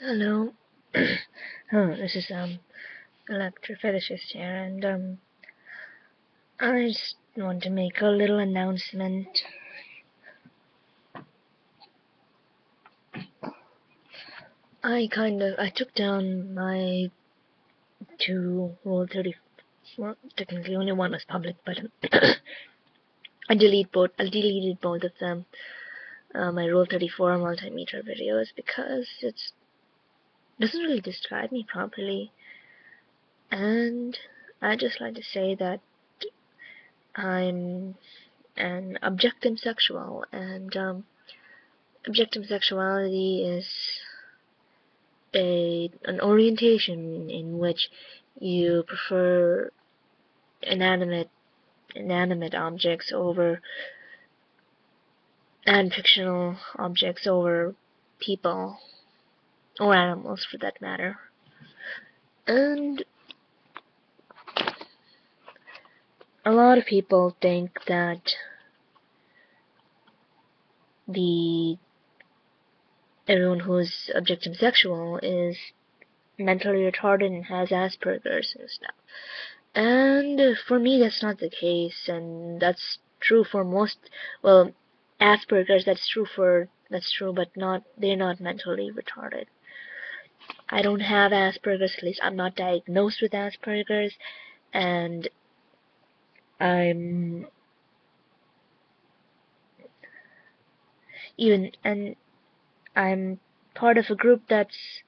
Hello. Oh, this is electrofetishist here, and I just want to make a little announcement. I took down my two Rule 30. Well, technically only one was public, but I deleted both of them. My Rule 34 multimeter videos because it doesn't really describe me properly, and I just like to say that I'm an objectum-sexual, and Objectum-Sexuality is an orientation in which you prefer inanimate objects over and fictional objects over people or animals for that matter. And a lot of people think that everyone who's objectum-sexual is mentally retarded and has Asperger's and stuff. And for me, that's not the case, and that's true for most. Well, Asperger's, that's true, but they're not mentally retarded. I don't have Asperger's, at least I'm not diagnosed with Asperger's, and I'm part of a group that's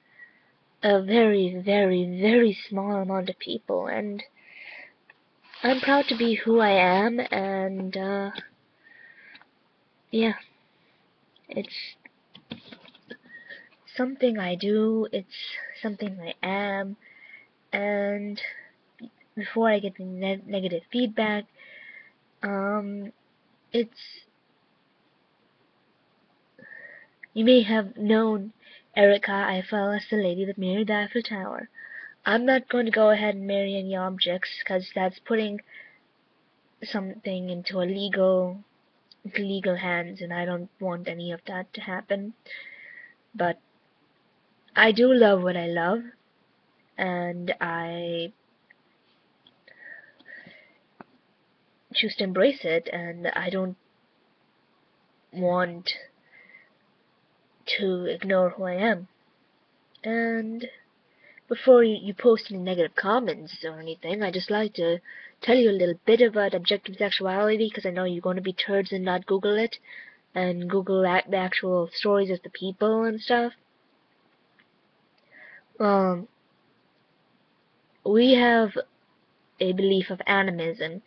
a very, very, very small amount of people, and I'm proud to be who I am, and yeah, it's something I do, it's something I am, and before I get the negative feedback, you may have known Erica Eiffel as the lady that married the Eiffel Tower. I'm not going to go ahead and marry any objects, because that's putting something into legal hands, and I don't want any of that to happen. But I do love what I love, and I choose to embrace it, and I don't want to ignore who I am. And before you post any negative comments or anything, I just like to tell you a little bit about Objectum-Sexuality, because I know you're going to be turds and not Google it, and Google the actual stories of the people and stuff. We have a belief of animism,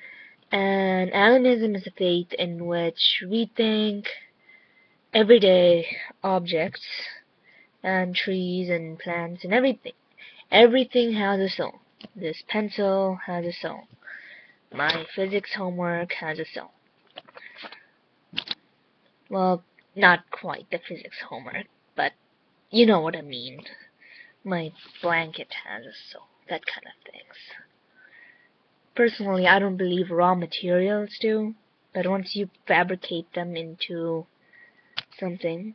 and animism is a faith in which we think everyday objects and trees and plants and everything has a soul. This pencil has a soul. My physics homework has a soul. Well, not quite the physics homework, but you know what I mean. My blanket has a soul. That kind of things. Personally, I don't believe raw materials do, but once you fabricate them into something,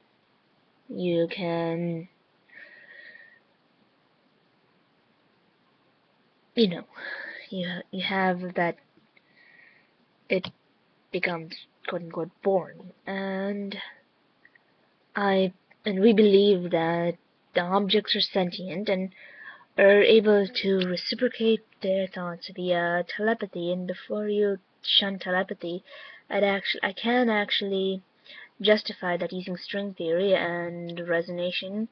you can, you have that, it becomes quote-unquote born, and we believe that the objects are sentient and are able to reciprocate their thoughts via telepathy. And before you shun telepathy, I can actually justify that using string theory and resonation,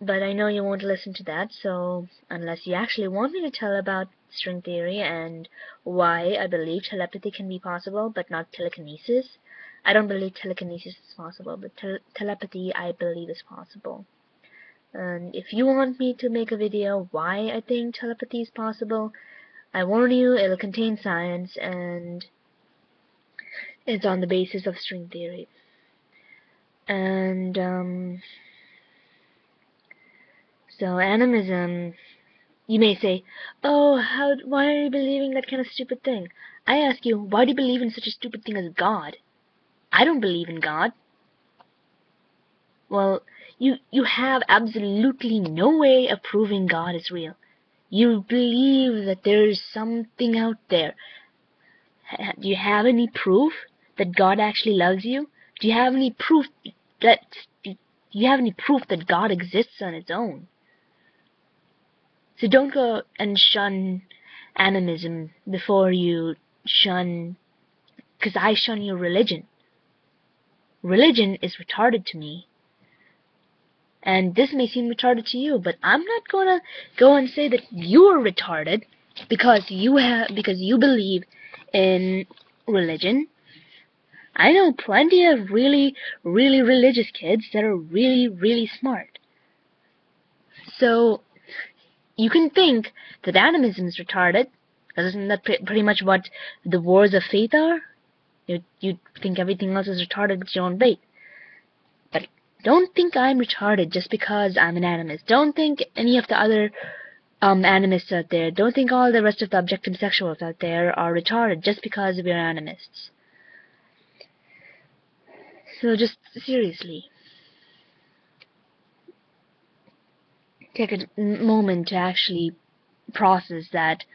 but I know you won't listen to that, so unless you actually want me to tell about string theory and why I believe telepathy can be possible, but not telekinesis. I don't believe telekinesis is possible, but telepathy I believe is possible. And if you want me to make a video why I think telepathy is possible, I warn you, it'll contain science, and it's on the basis of string theory. And so animism, you may say, oh, why are you believing that kind of stupid thing? I ask you, why do you believe in such a stupid thing as God? I don't believe in God. Well, you have absolutely no way of proving God is real. You believe that there is something out there. Do you have any proof that God actually loves you? Do you have any proof that do you have any proof that God exists on its own? So don't go and shun animism before you shun, because I shun your religion. Religion is retarded to me. And this may seem retarded to you, but I'm not gonna go and say that you're retarded because you believe in religion. I know plenty of really, really religious kids that are really, really smart. So you can think that animism is retarded, because isn't that pretty much what the wars of faith are? You think everything else is retarded but you don't faith. But don't think I'm retarded just because I'm an animist. Don't think any of the other animists out there, don't think all the rest of the Objectum-Sexuals out there are retarded just because we're animists. So just seriously, take a moment to actually process that.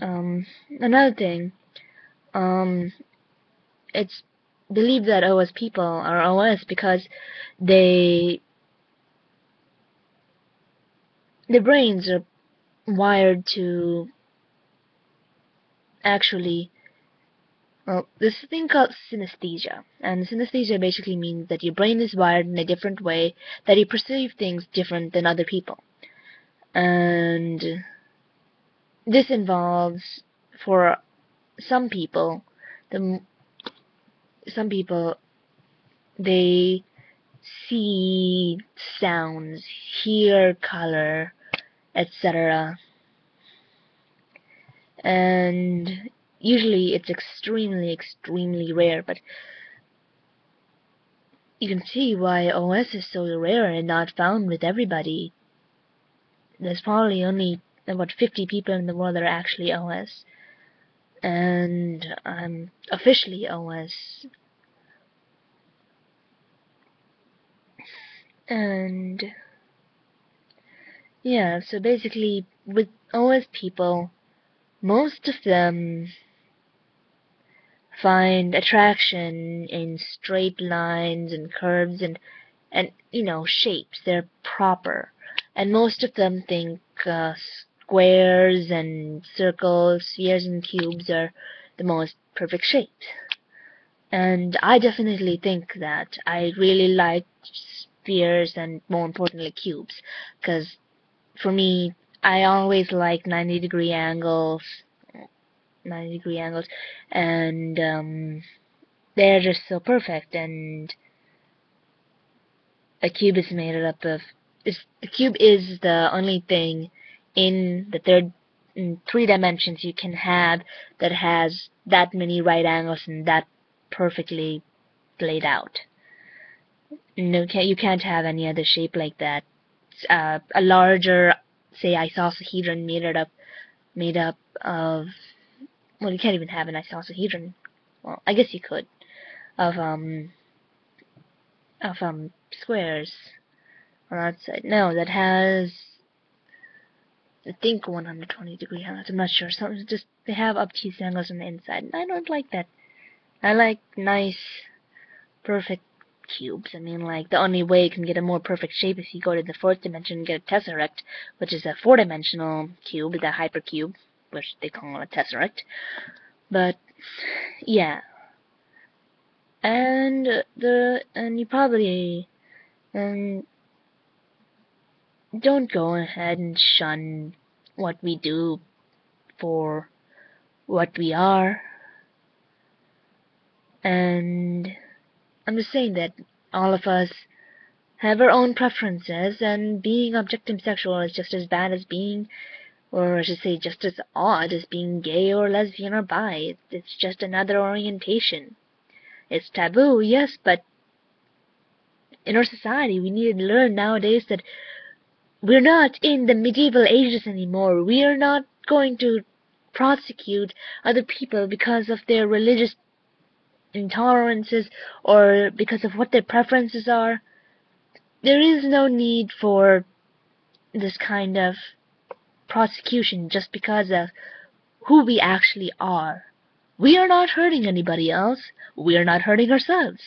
Another thing, it's believed that OS people are OS because their brains are wired to actually, well, there's a thing called synesthesia, and synesthesia basically means that your brain is wired in a different way, that you perceive things different than other people. And this involves, for some people, they see sounds, hear color, etc. And usually it's extremely, extremely rare, but you can see why OS is so rare and not found with everybody. There's probably only about 50 people in the world that are actually OS. And I'm officially OS. And yeah, so basically with OS people, most of them find attraction in straight lines and curves and you know, shapes. They're proper. And most of them think squares and circles, spheres and cubes are the most perfect shapes. And I definitely think that I really like spheres and, more importantly, cubes. Because for me, I always like 90-degree angles, and they're just so perfect. And a cube is made up of, the cube is the only thing in three dimensions you can have that has that many right angles and that perfectly laid out. No, you can't have any other shape like that. A larger, say, icosahedron made up of, well, you can't even have an icosahedron. Well, I guess you could, of squares on the outside. No, that has, I think, 120-degree angles. I'm not sure. They have obtuse angles on the inside, and I don't like that. I like nice, perfect cubes. I mean, like, the only way you can get a more perfect shape is you go to the fourth dimension and get a tesseract, which is a four-dimensional cube, the hypercube, which they call a tesseract. But yeah, and you probably don't go ahead and shun what we do for what we are. And I'm just saying that all of us have our own preferences, and being Objectum-Sexual is just as bad as being, or I should say just as odd as being gay or lesbian or bi. It's just another orientation. It's taboo, yes, but in our society we need to learn nowadays that we're not in the medieval ages anymore. We are not going to prosecute other people because of their religious intolerances or because of what their preferences are. there is no need for this kind of prosecution just because of who we actually are. We are not hurting anybody else. We are not hurting ourselves.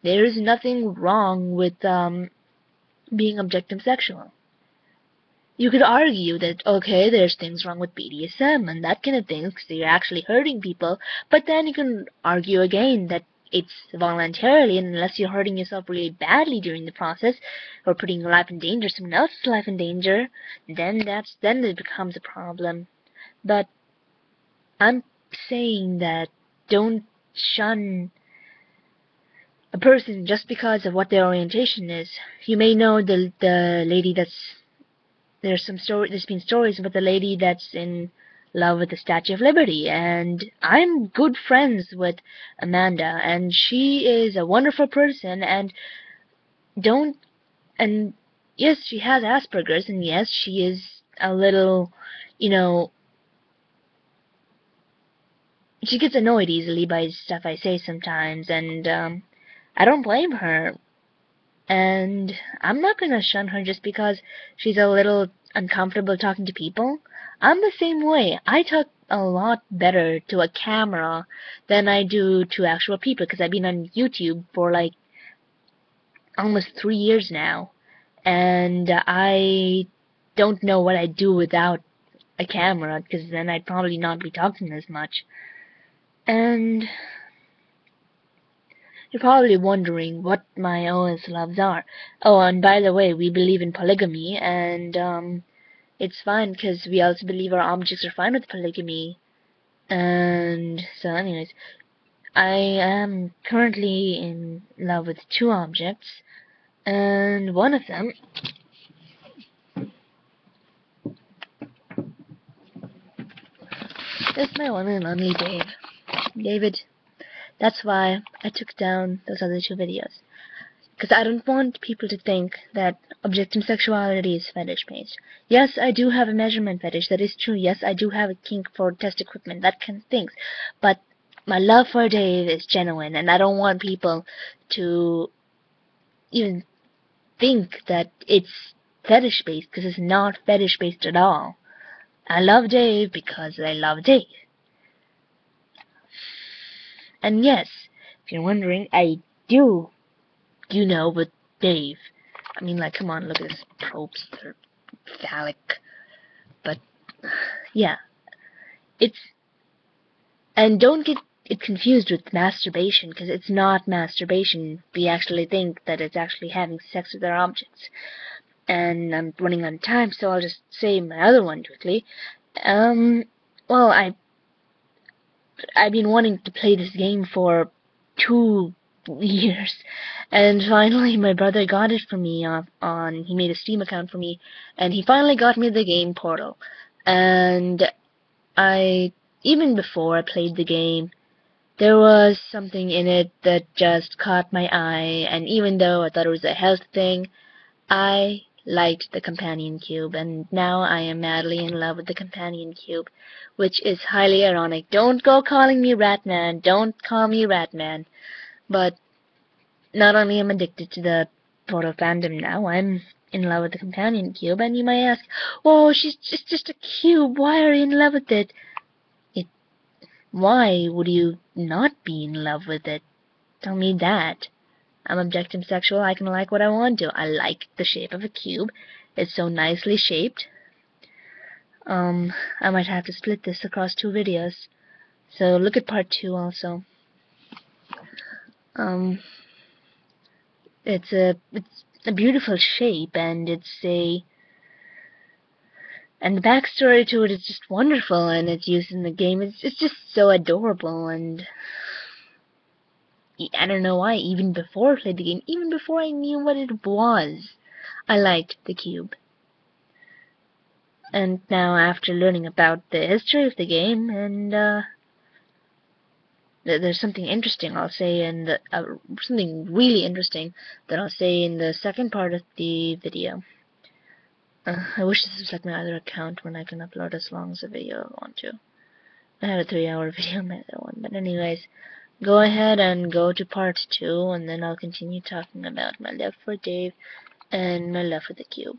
There is nothing wrong with being objectum-sexual. You could argue that, okay, there's things wrong with BDSM and that kind of thing because you're actually hurting people, but then you can argue again that it's voluntarily, and unless you're hurting yourself really badly during the process or putting your life in danger, someone else's life in danger, then it becomes a problem. But I'm saying that don't shun a person just because of what their orientation is. You may know the lady that's there's been stories about the lady that's in love with the Statue of Liberty, and I'm good friends with Amanda, and she is a wonderful person, and don't and yes, she has Asperger's, and yes, she is a little, you know, she gets annoyed easily by stuff I say sometimes, and I don't blame her. And I'm not gonna shun her just because she's a little uncomfortable talking to people. I'm the same way. I talk a lot better to a camera than I do to actual people because I've been on YouTube for like almost 3 years now, and I don't know what I'd do without a camera because then I'd probably not be talking as much. And you're probably wondering what my OS loves are. Oh, and by the way, we believe in polygamy, and it's fine because we also believe our objects are fine with polygamy. And so anyways, I am currently in love with 2 objects, and one of them is my one and only David. That's why I took down those other 2 videos. Because I don't want people to think that Objectum-Sexuality is fetish-based. Yes, I do have a measurement fetish, that is true. Yes, I do have a kink for test equipment, that kind of things. But my love for Dave is genuine, and I don't want people to even think that it's fetish-based, because it's not fetish-based at all. I love Dave because I love Dave. And yes, if you're wondering, I do with Dave. I mean, like, come on, look at his probes. They're phallic. But, yeah. And don't get it confused with masturbation, because it's not masturbation. We actually think that it's actually having sex with our objects. And I'm running out of time, so I'll just say my other one quickly. Well, I've been wanting to play this game for 2 years, and finally my brother got it for me he made a Steam account for me, and he finally got me the game Portal. And even before I played the game, there was something in it that just caught my eye, and even though I thought it was a health thing, I liked the companion cube, and now I am madly in love with the companion cube, which is highly ironic. Don't go calling me Ratman, don't call me Ratman. But not only am I addicted to the Portal fandom now, I'm in love with the companion cube, and you might ask, oh, it's just a cube, why are you in love with it? Why would you not be in love with it? Tell me that. I'm objectum-sexual, I can like what I want to. I like the shape of a cube. It's so nicely shaped. I might have to split this across 2 videos. So look at part 2 also. It's a beautiful shape, and the backstory to it is just wonderful, and it's used in the game. It's just so adorable, and I don't know why, even before I played the game, even before I knew what it was, I liked the cube. And now, after learning about the history of the game, and there's something interesting I'll say in something really interesting that I'll say in the second part of the video. I wish this was like my other account when I can upload as long as a video I want to. I had a 3-hour video on my other one, but anyways, go ahead and go to part 2, and then I'll continue talking about my love for Dave and my love for the cube.